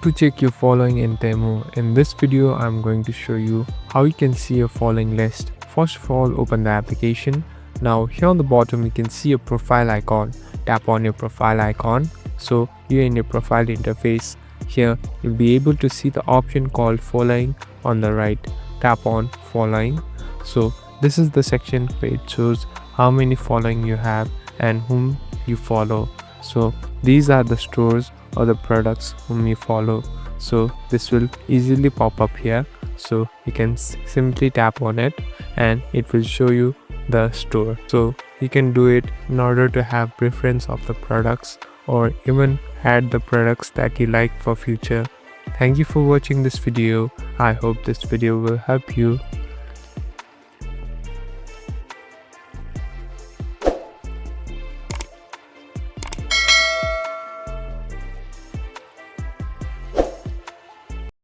to check your following in Temu. In this video, I'm going to show you how you can see your following list. First of all, open the application. Now here on the bottom, you can see a profile icon. Tap on your profile icon. So you're in your profile interface. Here, you'll be able to see the option called following on the right. Tap on following. So this is the section where it shows how many following you have and whom you follow. So these are the stores or the products whom you follow. So this will easily pop up here. So you can simply tap on it and it will show you the store. So you can do it in order to have preference of the products or even add the products that you like for future. Thank you for watching this video. I hope this video will help you.